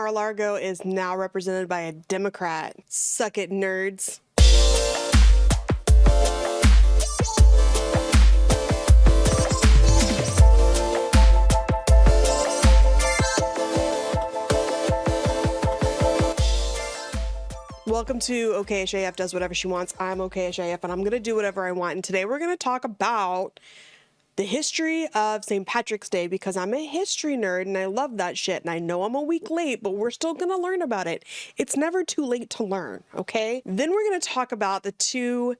Mar-a-Lago is now represented by a Democrat. Suck it, nerds. Welcome to OKSAF Does Whatever She Wants. I'm OKSAF and I'm going to do whatever I want. And today we're going to talk about the history of St. Patrick's Day because I'm a history nerd and I love that shit. And I know I'm a week late, but we're still going to learn about it. It's never too late to learn, okay? Then we're going to talk about the two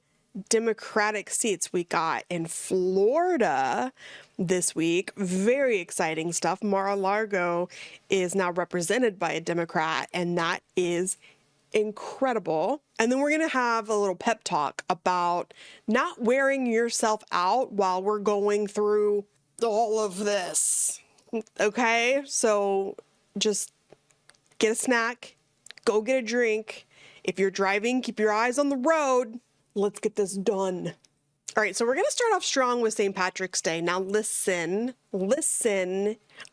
Democratic seats we got in Florida this week. Very exciting stuff. Mar-a-Lago is now represented by a Democrat, and that is incredible. And then we're going to have a little pep talk about not wearing yourself out while we're going through all of this. Okay? So just get a snack, go get a drink. If you're driving, keep your eyes on the road. Let's get this done. All right, so we're going to start off strong with St. Patrick's Day. Now listen.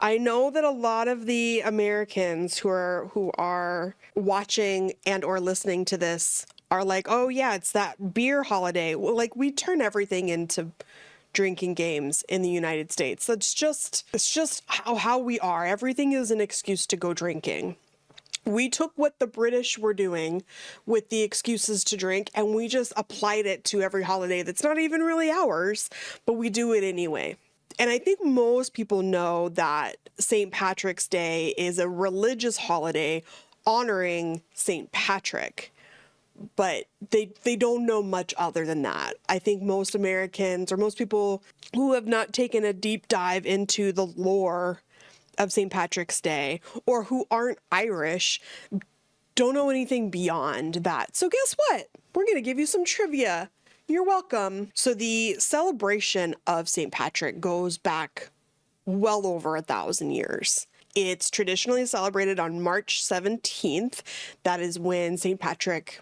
I know that a lot of the Americans who are watching and or listening to this are like, oh yeah, it's that beer holiday. Well, like, we turn everything into drinking games in the United States. It's just how we are. Everything is an excuse to go drinking. We took what the British were doing with the excuses to drink and we just applied it to every holiday that's not even really ours, but we do it anyway. And I think most people know that St. Patrick's Day is a religious holiday honoring St. Patrick, but they don't know much other than that. I think most Americans or most people who have not taken a deep dive into the lore of St. Patrick's Day or who aren't Irish don't know anything beyond that. So guess what? We're going to give you some trivia. You're welcome. So the celebration of St. Patrick goes back well over 1,000 years. It's traditionally celebrated on March 17th. That is when St. Patrick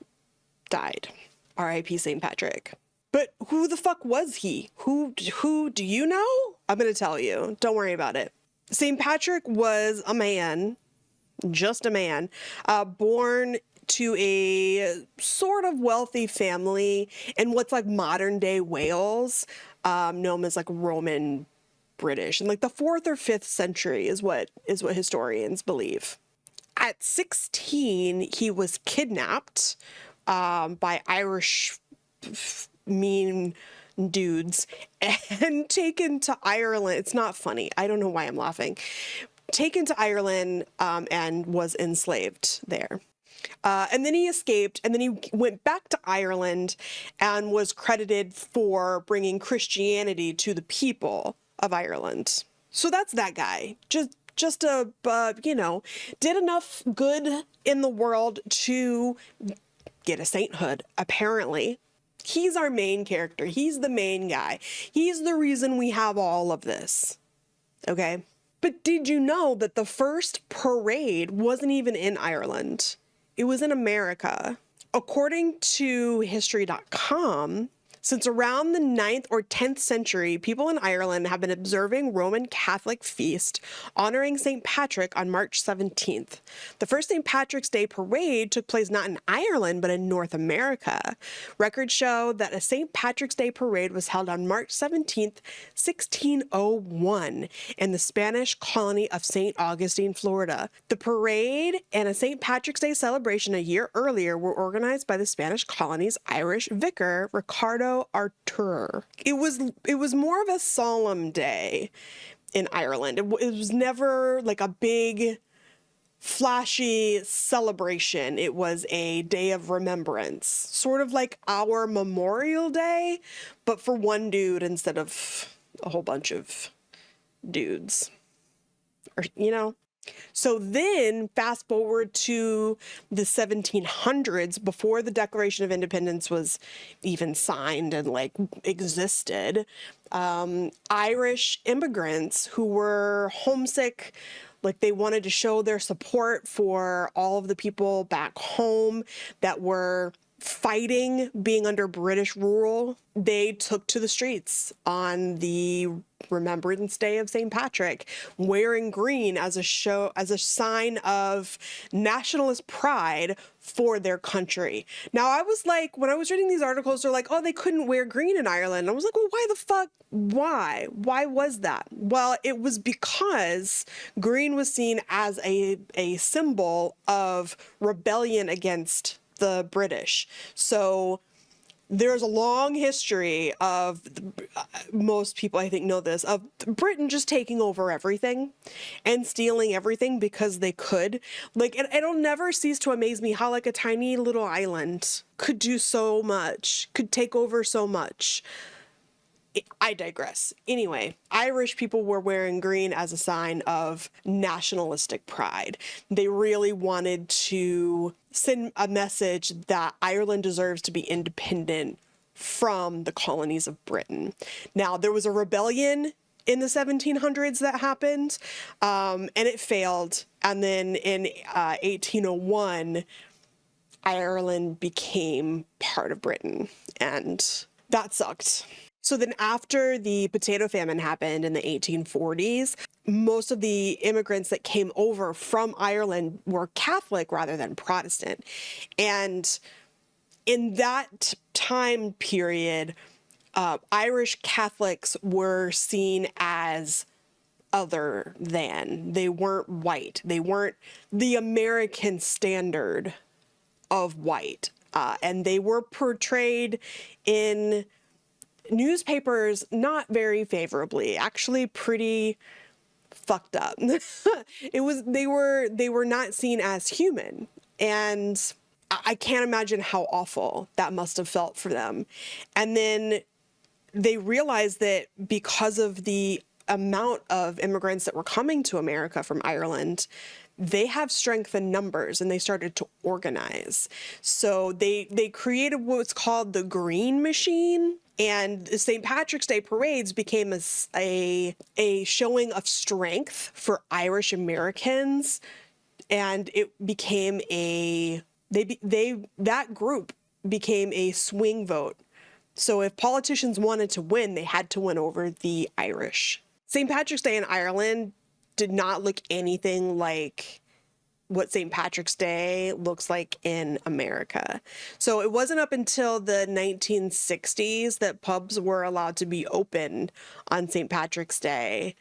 died. R.I.P. St. Patrick. But who the fuck was he? Who do you know? I'm going to tell you. Don't worry about it. St. Patrick was a man, just a man, born to a sort of wealthy family in what's like modern day Wales, known as like Roman British, in like the 4th or 5th century is what historians believe. At 16, he was kidnapped by Irish mean dudes and taken to Ireland. It's not funny. I don't know why I'm laughing. Taken to Ireland and was enslaved there. And then he escaped, and then he went back to Ireland and was credited for bringing Christianity to the people of Ireland. So that's that guy. Just did enough good in the world to get a sainthood, apparently. He's our main character. He's the main guy. He's the reason we have all of this. Okay? But did you know that the first parade wasn't even in Ireland? It was in America. According to history.com, since around the 9th or 10th century, people in Ireland have been observing Roman Catholic feast honoring St. Patrick on March 17th. The first St. Patrick's Day parade took place not in Ireland, but in North America. Records show that a St. Patrick's Day parade was held on March 17th, 1601, in the Spanish colony of St. Augustine, Florida. The parade and a St. Patrick's Day celebration a year earlier were organized by the Spanish colony's Irish vicar, Ricardo Artur. It was more of a solemn day in Ireland. It was never like a big flashy celebration. It was a day of remembrance, sort of like our Memorial Day, but for one dude instead of a whole bunch of dudes, or So then fast forward to the 1700s, before the Declaration of Independence was even signed and like existed. Irish immigrants who were homesick, like they wanted to show their support for all of the people back home that were fighting being under British rule, they took to the streets on the Remembrance Day of St. Patrick, wearing green as a sign of nationalist pride for their country. Now, I was like, when I was reading these articles, they're like, oh, they couldn't wear green in Ireland. I was like, well, why the fuck? Why? Why was that? Well, it was because green was seen as a symbol of rebellion against the British. So there's a long history of, most people I think know this, of Britain just taking over everything and stealing everything because they could. Like, it'll never cease to amaze me how like a tiny little island could do so much, could take over so much. I digress. Anyway, Irish people were wearing green as a sign of nationalistic pride. They really wanted to send a message that Ireland deserves to be independent from the colonies of Britain. Now, there was a rebellion in the 1700s that happened, and it failed. And then in 1801, Ireland became part of Britain, and that sucked. So then after the potato famine happened in the 1840s, most of the immigrants that came over from Ireland were Catholic rather than Protestant. And in that time period, Irish Catholics were seen as other than. They weren't white. They weren't the American standard of white. And they were portrayed in newspapers not very favorably, actually pretty fucked up. They were not seen as human, and I can't imagine how awful that must have felt for them. And then they realized that because of the amount of immigrants that were coming to America from Ireland, they have strength in numbers, and they started to organize. So they created what's called the Green Machine, and the St. Patrick's Day parades became a showing of strength for Irish Americans, and it became that group became a swing vote. So if politicians wanted to win, they had to win over the Irish. St. Patrick's Day in Ireland did not look anything like what St. Patrick's Day looks like in America. So it wasn't up until the 1960s that pubs were allowed to be open on St. Patrick's Day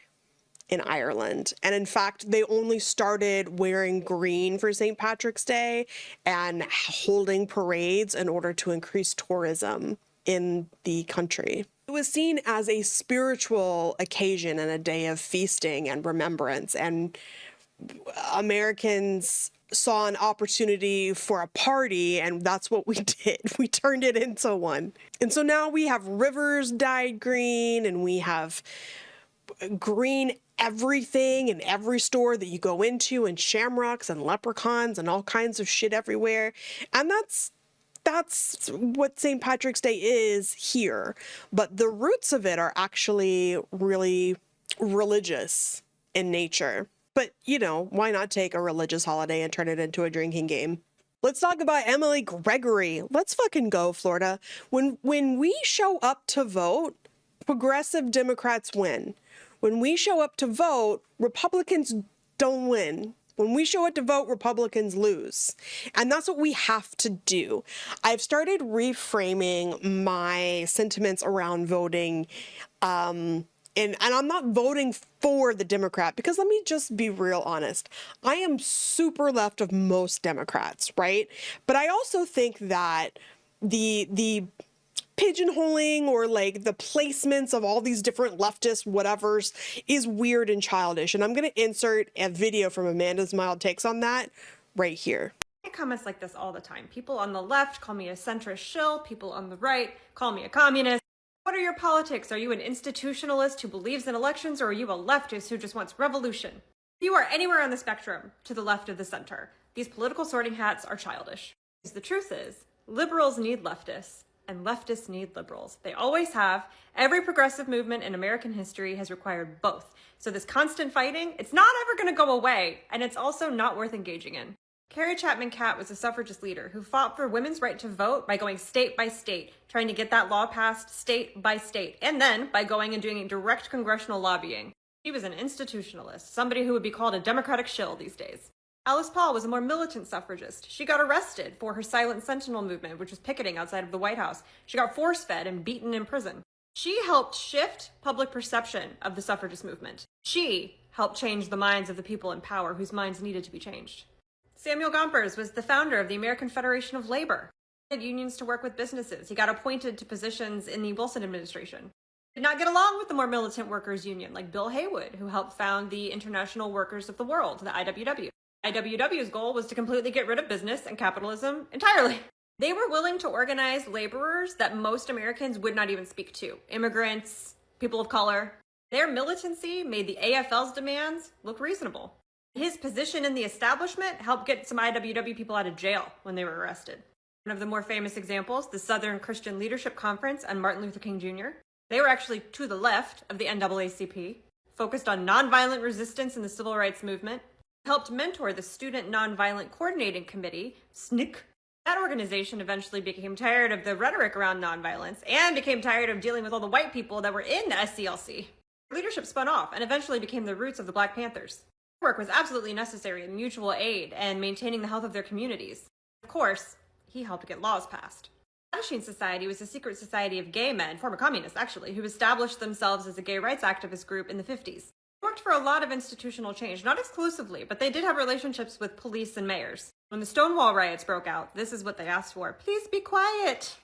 in Ireland. And in fact, they only started wearing green for St. Patrick's Day and holding parades in order to increase tourism in the country. It was seen as a spiritual occasion and a day of feasting and remembrance, and Americans saw an opportunity for a party, and that's what we did. We turned it into one. And so now we have rivers dyed green, and we have green everything in every store that you go into, and shamrocks and leprechauns and all kinds of shit everywhere. And that's what St. Patrick's Day is here. But the roots of it are actually really religious in nature. But, you know, why not take a religious holiday and turn it into a drinking game? Let's talk about Emily Gregory. Let's fucking go, Florida. When we show up to vote, progressive Democrats win. When we show up to vote, Republicans don't win. When we show up to vote, Republicans lose. And that's what we have to do. I've started reframing my sentiments around voting, and I'm not voting for the Democrat, because let me just be real honest. I am super left of most Democrats, right? But I also think that the pigeonholing or like the placements of all these different leftist whatevers is weird and childish. And I'm going to insert a video from Amanda's Mild Takes on that right here. I get comments like this all the time. People on the left call me a centrist shill. People on the right call me a communist. What are your politics? Are you an institutionalist who believes in elections, or are you a leftist who just wants revolution? If you are anywhere on the spectrum to the left of the center, these political sorting hats are childish. The truth is, liberals need leftists, and leftists need liberals. They always have. Every progressive movement in American history has required both. So this constant fighting, it's not ever going to go away, and it's also not worth engaging in. Carrie Chapman Catt was a suffragist leader who fought for women's right to vote by going state by state, trying to get that law passed state by state, and then by going and doing direct congressional lobbying. She was an institutionalist, somebody who would be called a Democratic shill these days. Alice Paul was a more militant suffragist. She got arrested for her Silent Sentinel movement, which was picketing outside of the White House. She got force-fed and beaten in prison. She helped shift public perception of the suffragist movement. She helped change the minds of the people in power whose minds needed to be changed. Samuel Gompers was the founder of the American Federation of Labor. He had unions to work with businesses. He got appointed to positions in the Wilson administration. He did not get along with the more militant workers' union, like Bill Haywood, who helped found the International Workers of the World, the IWW. IWW's goal was to completely get rid of business and capitalism entirely. They were willing to organize laborers that most Americans would not even speak to. Immigrants, people of color. Their militancy made the AFL's demands look reasonable. His position in the establishment helped get some IWW people out of jail when they were arrested. One of the more famous examples, the Southern Christian Leadership Conference on Martin Luther King Jr. They were actually to the left of the NAACP, focused on nonviolent resistance in the civil rights movement, helped mentor the Student Nonviolent Coordinating Committee, SNCC. That organization eventually became tired of the rhetoric around nonviolence and became tired of dealing with all the white people that were in the SCLC. Leadership spun off and eventually became the roots of the Black Panthers. Work was absolutely necessary in mutual aid and maintaining the health of their communities. Of course, he helped get laws passed. The Mattachine Society was a secret society of gay men, former communists actually, who established themselves as a gay rights activist group in the 50s. They worked for a lot of institutional change, not exclusively, but they did have relationships with police and mayors. When the Stonewall riots broke out, this is what they asked for: please be quiet.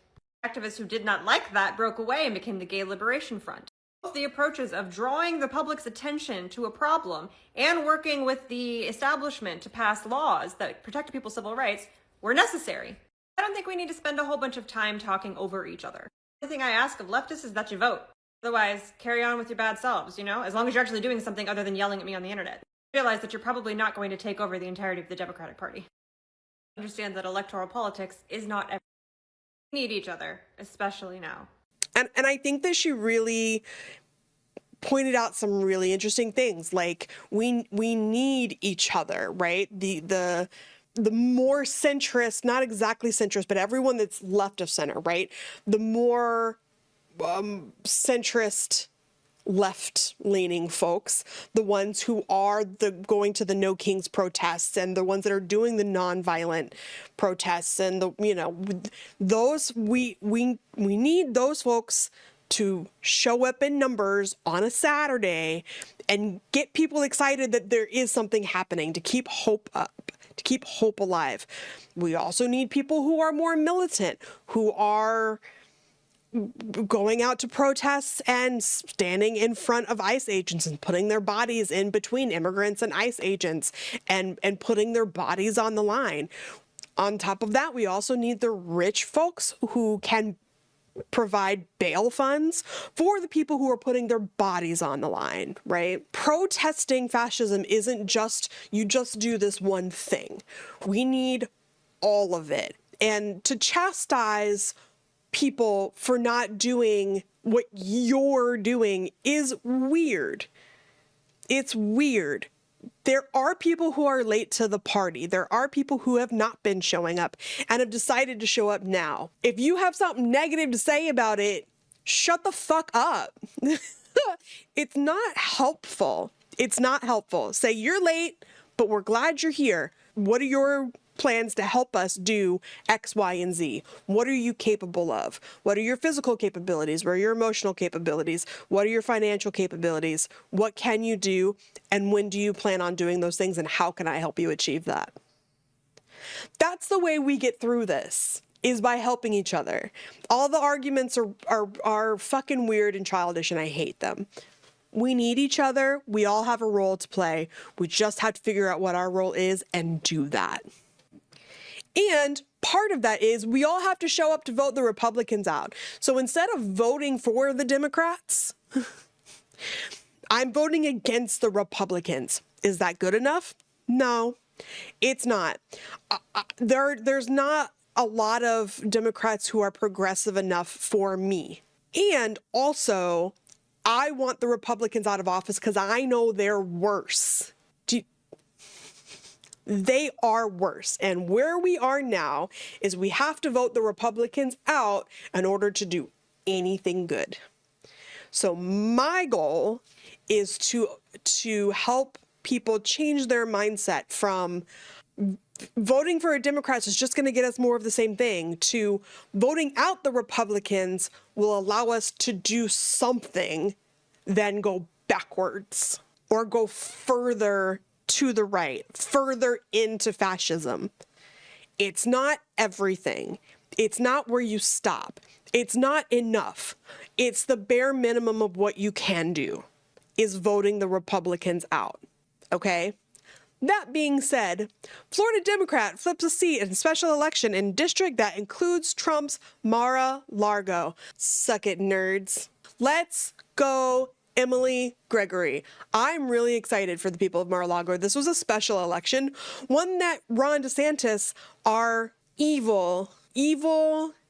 Activists who did not like that broke away and became the Gay Liberation Front. Both the approaches of drawing the public's attention to a problem and working with the establishment to pass laws that protect people's civil rights were necessary. I don't think we need to spend a whole bunch of time talking over each other. The thing I ask of leftists is that you vote. Otherwise, carry on with your bad selves, as long as you're actually doing something other than yelling at me on the internet. Realize that you're probably not going to take over the entirety of the Democratic Party. Understand that electoral politics is not everything. We need each other, especially now. And I think that she really pointed out some really interesting things. Like we need each other, right? The more centrist, not exactly centrist, but everyone that's left of center, right? The more centrist left-leaning folks, the ones who are going to the No Kings protests and the ones that are doing the nonviolent protests, and those we need those folks to show up in numbers on a Saturday and get people excited that there is something happening, to keep hope up, to keep hope alive. We also need people who are more militant, who are going out to protests and standing in front of ICE agents and putting their bodies in between immigrants and ICE agents and putting their bodies on the line. On top of that, we also need the rich folks who can provide bail funds for the people who are putting their bodies on the line, right? Protesting fascism isn't just, you just do this one thing. We need all of it. And to chastise people for not doing what you're doing is weird. It's weird. There are people who are late to the party. There are people who have not been showing up and have decided to show up now. If you have something negative to say about it, shut the fuck up. It's not helpful. It's not helpful. Say you're late, but we're glad you're here. What are your plans to help us do X, Y, and Z? What are you capable of? What are your physical capabilities? What are your emotional capabilities? What are your financial capabilities? What can you do? And when do you plan on doing those things? And how can I help you achieve that? That's the way we get through this, is by helping each other. All the arguments are fucking weird and childish, and I hate them. We need each other. We all have a role to play. We just have to figure out what our role is and do that. And part of that is we all have to show up to vote the Republicans out. So instead of voting for the Democrats, I'm voting against the Republicans. Is that good enough? No, it's not. There's not a lot of Democrats who are progressive enough for me. And also, I want the Republicans out of office because I know they're worse. They are worse. And where we are now is we have to vote the Republicans out in order to do anything good. So my goal is to help people change their mindset from voting for a Democrat is just going to get us more of the same thing to voting out the Republicans will allow us to do something, then go backwards or go further to the right, further into fascism. It's not everything. It's not where you stop. It's not enough. It's the bare minimum of what you can do is voting the Republicans out. Okay? That being said, Florida Democrat flips a seat in special election in district that includes Trump's Mar-a-Lago. Suck it, nerds. Let's go, Emily Gregory. I'm really excited for the people of Mar-a-Lago. This was a special election, one that Ron DeSantis, our evil,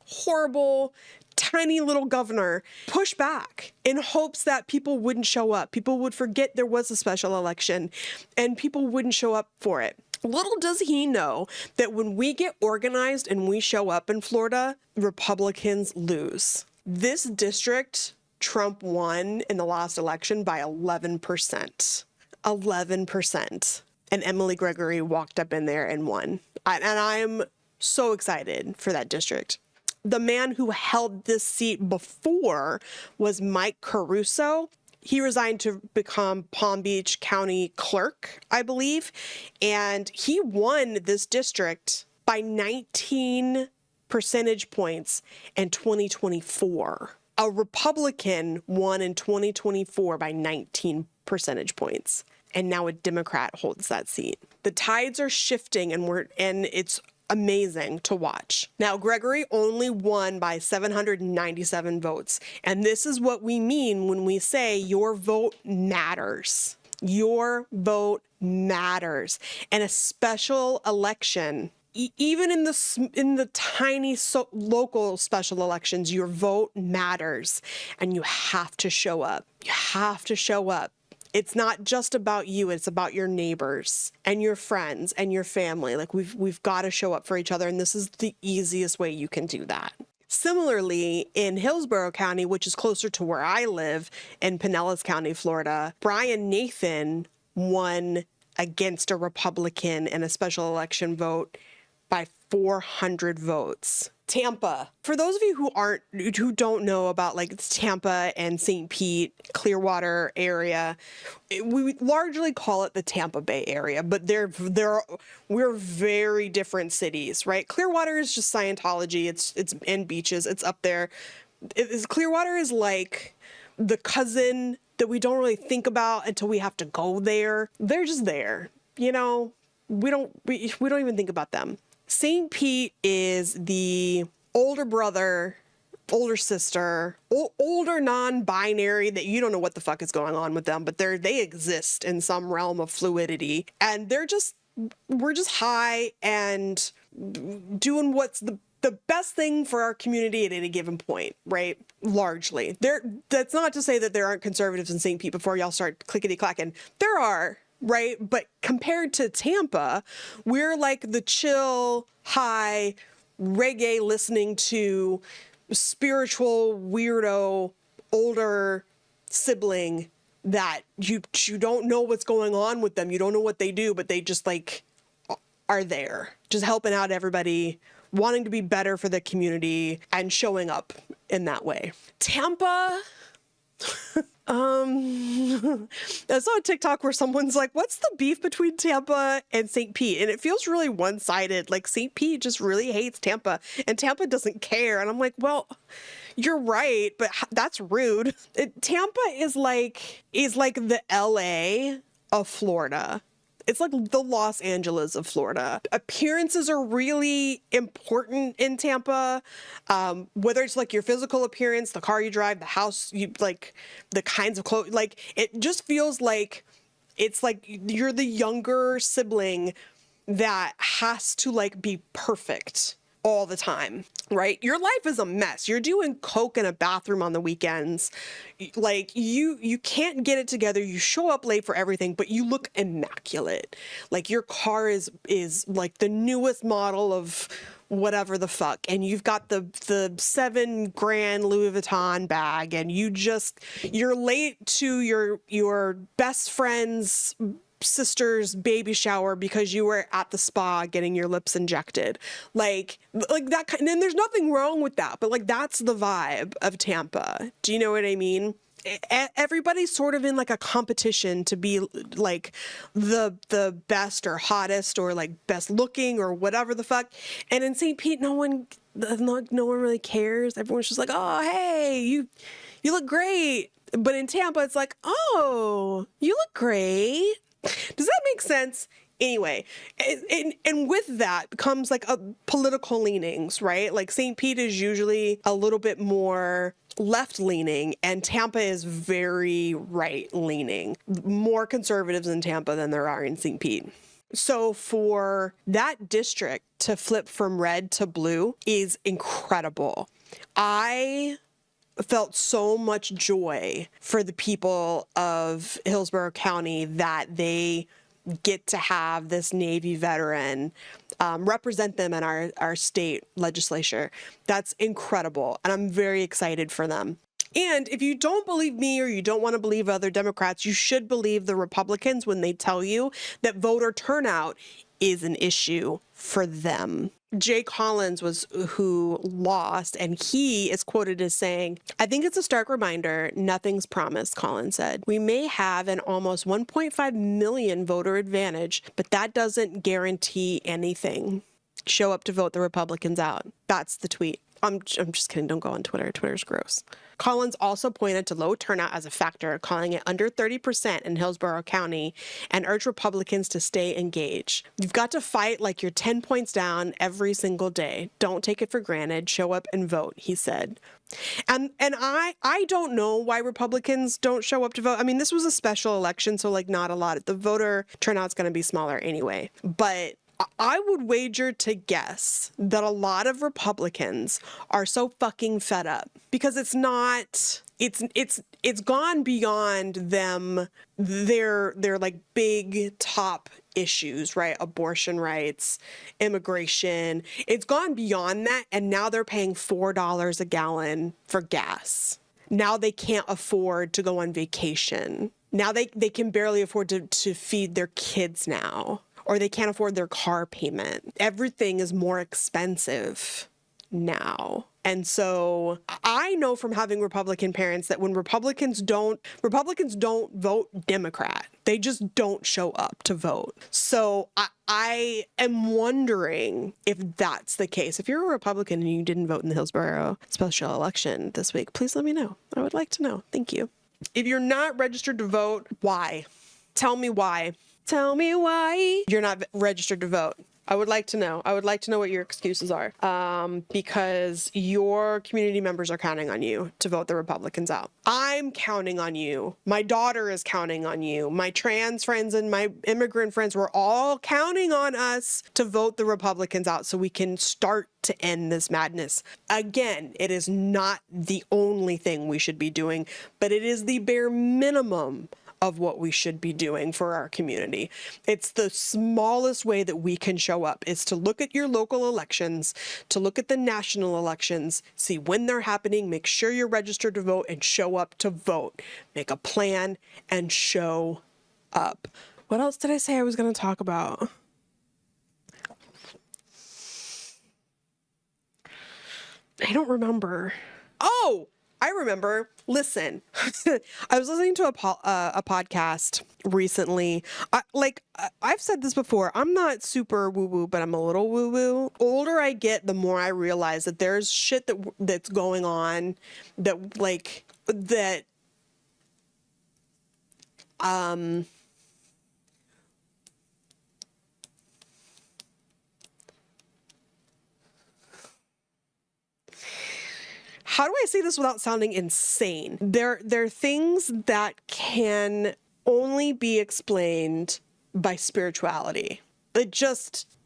horrible, tiny little governor, pushed back in hopes that people wouldn't show up. People would forget there was a special election and people wouldn't show up for it. Little does he know that when we get organized and we show up in Florida, Republicans lose. This district, Trump won in the last election by 11%. 11%. And Emily Gregory walked up in there and won. And I'm so excited for that district. The man who held this seat before was Mike Caruso. He resigned to become Palm Beach County clerk, I believe, and he won this district by 19 percentage points in 2024. A Republican won in 2024 by 19 percentage points, and now a Democrat holds that seat. The tides are shifting, and it's amazing to watch. Now, Gregory only won by 797 votes. And this is what we mean when we say your vote matters. Your vote matters. And a special election, even in the tiny local special elections, your vote matters. And you have to show up. You have to show up. It's not just about you, it's about your neighbors and your friends and your family. Like we've got to show up for each other, and this is the easiest way you can do that. Similarly, in Hillsborough County, which is closer to where I live in Pinellas County, Florida, Brian Nathan won against a Republican in a special election vote by 400 votes. Tampa. For those of you who don't know about like Tampa and St. Pete, Clearwater area, we largely call it the Tampa Bay area, but we're very different cities, right? Clearwater is just Scientology. It's and beaches. It's up there. Clearwater is like the cousin that we don't really think about until we have to go there. They're just there, you know. We don't even think about them. St. Pete is the older brother, older sister, older non-binary that you don't know what the fuck is going on with them, but they exist in some realm of fluidity, and we're just high and doing what's the best thing for our community at any given point, right? Largely. That's not to say that there aren't conservatives in St. Pete before y'all start clickety-clacking. There are. Right? But compared to Tampa, we're like the chill, high, reggae listening to spiritual, weirdo, older sibling that you don't know what's going on with them. You don't know what they do, but they just like are there, just helping out everybody, wanting to be better for the community and showing up in that way. Tampa... I saw a TikTok where someone's like, what's the beef between Tampa and St. Pete? And it feels really one-sided. Like St. Pete just really hates Tampa and Tampa doesn't care. And I'm like, well, you're right, but that's rude. Tampa is like the LA of Florida. It's like the Los Angeles of Florida. Appearances are really important in Tampa. Whether it's like your physical appearance, the car you drive, the house you like, the kinds of clothes, like it just feels like it's like you're the younger sibling that has to like be perfect all the time, right? Your life is a mess. You're doing coke in a bathroom on the weekends. Like you can't get it together. You show up late for everything, but you look immaculate. Like your car is like the newest model of whatever the fuck, and you've got the $7,000 Louis Vuitton bag, and you're late to your best friend's sister's baby shower because you were at the spa getting your lips injected, like that kind. And there's nothing wrong with that, but like that's the vibe of Tampa. Do you know what I mean? Everybody's sort of in like a competition to be like the best or hottest or like best looking or whatever the fuck. And in St. Pete, no one really cares. Everyone's just like, oh, hey, you look great. But in Tampa, it's like, oh, you look great. Does that make sense? Anyway, and with that comes like a political leanings, right? Like St. Pete is usually a little bit more left leaning, and Tampa is very right leaning. More conservatives in Tampa than there are in St. Pete. So for that district to flip from red to blue is incredible. I felt so much joy for the people of Hillsborough County that they get to have this Navy veteran represent them in our state legislature. That's incredible, and I'm very excited for them. And if you don't believe me or you don't want to believe other Democrats, you should believe the Republicans when they tell you that voter turnout is an issue for them. Jay Collins was who lost, and he is quoted as saying, "I think it's a stark reminder, nothing's promised," Collins said. "We may have an almost 1.5 million voter advantage, but that doesn't guarantee anything. Show up to vote the Republicans out." That's the tweet. I'm just kidding. Don't go on Twitter. Twitter's gross. Collins also pointed to low turnout as a factor, calling it under 30% in Hillsborough County, and urged Republicans to stay engaged. "You've got to fight like you're 10 points down every single day. Don't take it for granted. Show up and vote," he said. And I don't know why Republicans don't show up to vote. I mean, this was a special election, so like not a lot. The voter turnout's going to be smaller anyway. But I would wager to guess that a lot of Republicans are so fucking fed up because it's gone beyond them, their like big top issues, right? Abortion rights, immigration. It's gone beyond that, and now they're paying $4 a gallon for gas. Now they can't afford to go on vacation. Now they can barely afford to feed their kids now. Or they can't afford their car payment. Everything is more expensive now. And so I know from having Republican parents that when Republicans don't vote Democrat. They just don't show up to vote. So I am wondering if that's the case. If you're a Republican and you didn't vote in the Hillsborough special election this week, please let me know. I would like to know. Thank you. If you're not registered to vote, why? Tell me why. Tell me why you're not registered to vote. I would like to know. I would like to know what your excuses are, because your community members are counting on you to vote the Republicans out. I'm counting on you. My daughter is counting on you. My trans friends and my immigrant friends were all counting on us to vote the Republicans out so we can start to end this madness. Again, it is not the only thing we should be doing, but it is the bare minimum of what we should be doing for our community. It's the smallest way that we can show up is to look at your local elections, to look at the national elections, see when they're happening, make sure you're registered to vote and show up to vote. Make a plan and show up. What else did I say I was going to talk about? I don't remember. Oh, I remember. Listen, I was listening to a podcast recently. I've said this before. I'm not super woo-woo, but I'm a little woo-woo. Older I get, the more I realize that there's shit that's going on how do I say this without sounding insane? There are things that can only be explained by spirituality.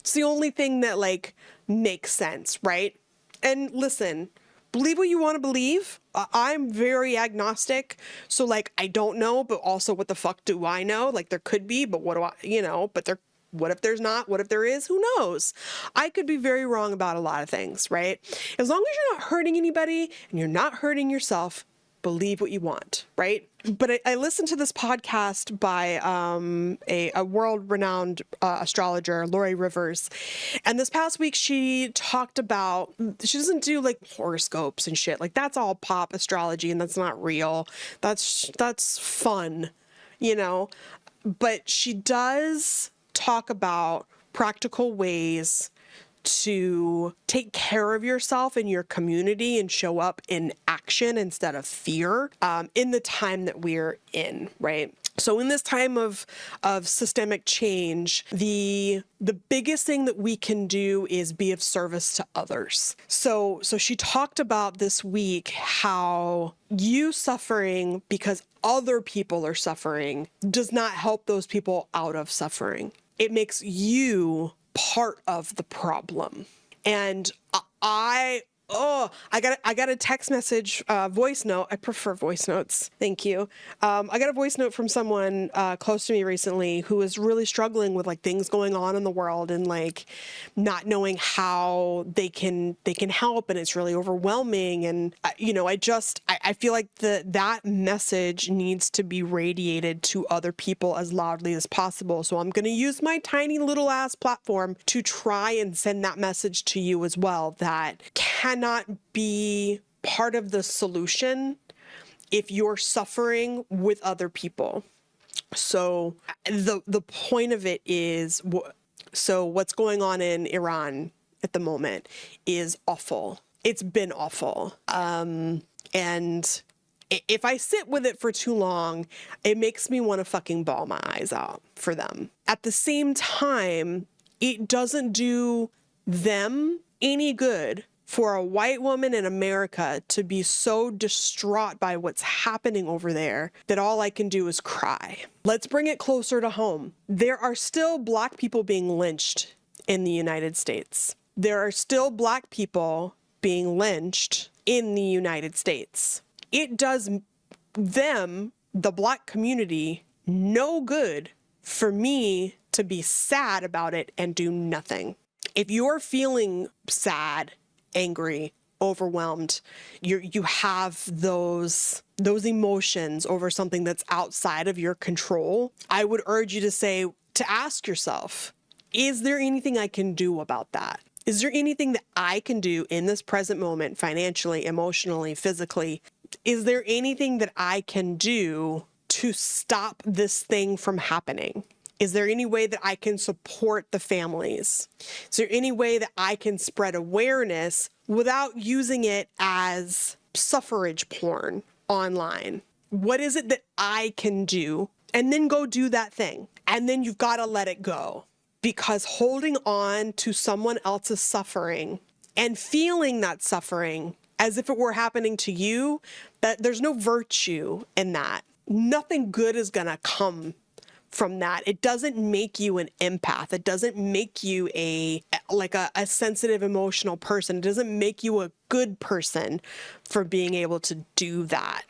It's the only thing that like makes sense, right? And listen, believe what you want to believe. I'm very agnostic. So like, I don't know, but also what the fuck do I know? Like there could be, but what do I, but what if there's not? What if there is? Who knows? I could be very wrong about a lot of things, right? As long as you're not hurting anybody and you're not hurting yourself, believe what you want, right? But I listened to this podcast by a world-renowned astrologer, Lori Rivers, and this past week she talked about, she doesn't do like horoscopes and shit, like that's all pop astrology and that's not real. That's fun, but she does talk about practical ways to take care of yourself and your community and show up in action instead of fear in the time that we're in, right? So in this time of systemic change, the biggest thing that we can do is be of service to others. So she talked about this week how you suffering because other people are suffering does not help those people out of suffering. It makes you part of the problem. And I got a text message, voice note. I prefer voice notes. Thank you. I got a voice note from someone close to me recently who is really struggling with like things going on in the world and like not knowing how they can help, and it's really overwhelming. And I feel like that message needs to be radiated to other people as loudly as possible. So I'm going to use my tiny little ass platform to try and send that message to you as well, that cannot be part of the solution if you're suffering with other people. So the point of it is, so what's going on in Iran at the moment is awful. It's been awful. And if I sit with it for too long, it makes me want to fucking bawl my eyes out for them. At the same time, it doesn't do them any good for a white woman in America to be so distraught by what's happening over there that all I can do is cry. Let's bring it closer to home. There are still Black people being lynched in the United States. There are still Black people being lynched in the United States. It does them, the Black community, no good for me to be sad about it and do nothing. If you're feeling sad, angry, overwhelmed, you have those emotions over something that's outside of your control, I would urge you to ask yourself, is there anything I can do about that? Is there anything that I can do in this present moment, financially, emotionally, physically? Is there anything that I can do to stop this thing from happening? Is there any way that I can support the families? Is there any way that I can spread awareness without using it as suffrage porn online? What is it that I can do? And then go do that thing. And then you've got to let it go. Because holding on to someone else's suffering and feeling that suffering as if it were happening to you, that there's no virtue in that. Nothing good is going to come from that. It doesn't make you an empath. It doesn't make you a sensitive, emotional person. It doesn't make you a good person for being able to do that.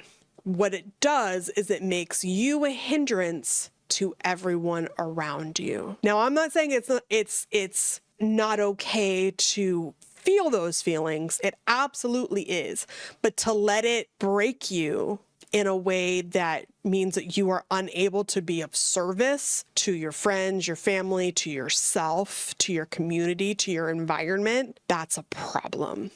What it does is it makes you a hindrance to everyone around you. Now, I'm not saying it's not okay to feel those feelings. It absolutely is. But to let it break you in a way that means that you are unable to be of service to your friends, your family, to yourself, to your community, to your environment, that's a problem.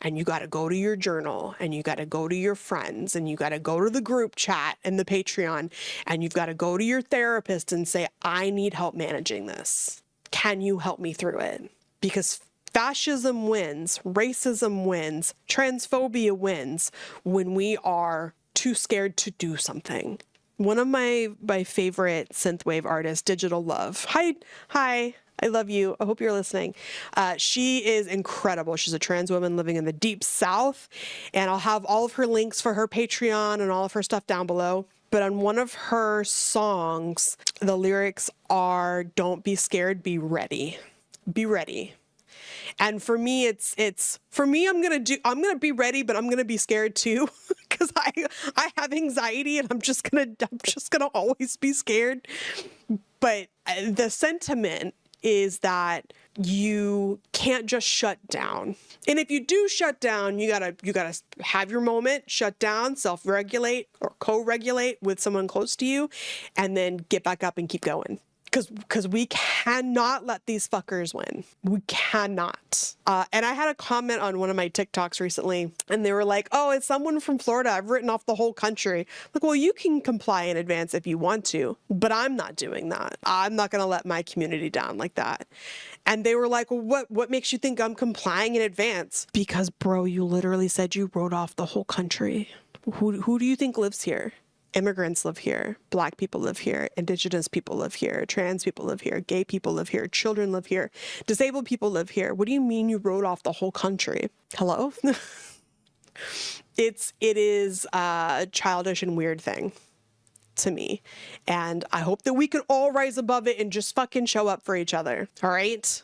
And you got to go to your journal, and you got to go to your friends, and you got to go to the group chat and the Patreon, and you've got to go to your therapist and say, I need help managing this. Can you help me through it? Because fascism wins, racism wins, transphobia wins when we are too scared to do something. One of my favorite synthwave artists, Digital Love. Hi, I love you. I hope you're listening. She is incredible. She's a trans woman living in the deep South, and I'll have all of her links for her Patreon and all of her stuff down below. But on one of her songs, the lyrics are, "Don't be scared, be ready." Be ready. And for me, I'm going to be ready, but I'm going to be scared too, because I have anxiety and I'm just going to always be scared. But the sentiment is that you can't just shut down. And if you do shut down, you gotta have your moment, shut down, self-regulate or co-regulate with someone close to you, and then get back up and keep going. Because we cannot let these fuckers win. We cannot. And I had a comment on one of my TikToks recently, and they were like, oh, it's someone from Florida. I've written off the whole country. Like, well, you can comply in advance if you want to, but I'm not doing that. I'm not going to let my community down like that. And they were like, well, what makes you think I'm complying in advance? Because, bro, you literally said you wrote off the whole country. Who do you think lives here? Immigrants live here, Black people live here, Indigenous people live here, trans people live here, gay people live here, children live here, disabled people live here. What do you mean you wrote off the whole country? Hello? It is a childish and weird thing to me. And I hope that we can all rise above it and just fucking show up for each other. All right?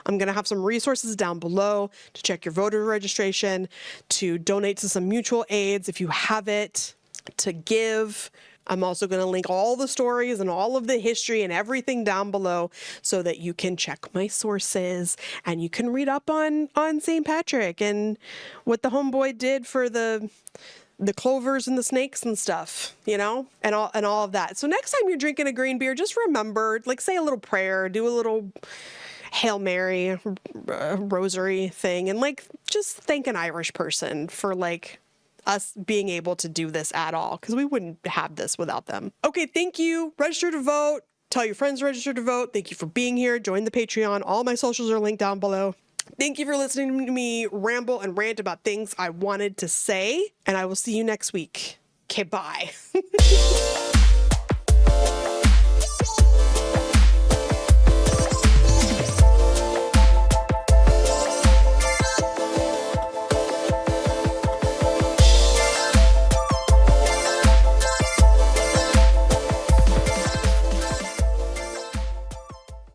I'm going to have some resources down below to check your voter registration, to donate to some mutual aids if you have it, to give. I'm also going to link all the stories and all of the history and everything down below so that you can check my sources and you can read up on St. Patrick and what the homeboy did for the clovers and the snakes and stuff, you know, and all of that. So next time you're drinking a green beer, just remember, like, say a little prayer, do a little Hail Mary, rosary thing, and like just thank an Irish person for like us being able to do this at all, because we wouldn't have this without them. Okay, thank you. Register to vote. Tell your friends to register to vote. Thank you for being here. Join the Patreon. All my socials are linked down below. Thank you for listening to me ramble and rant about things I wanted to say, and I will see you next week. Okay, bye.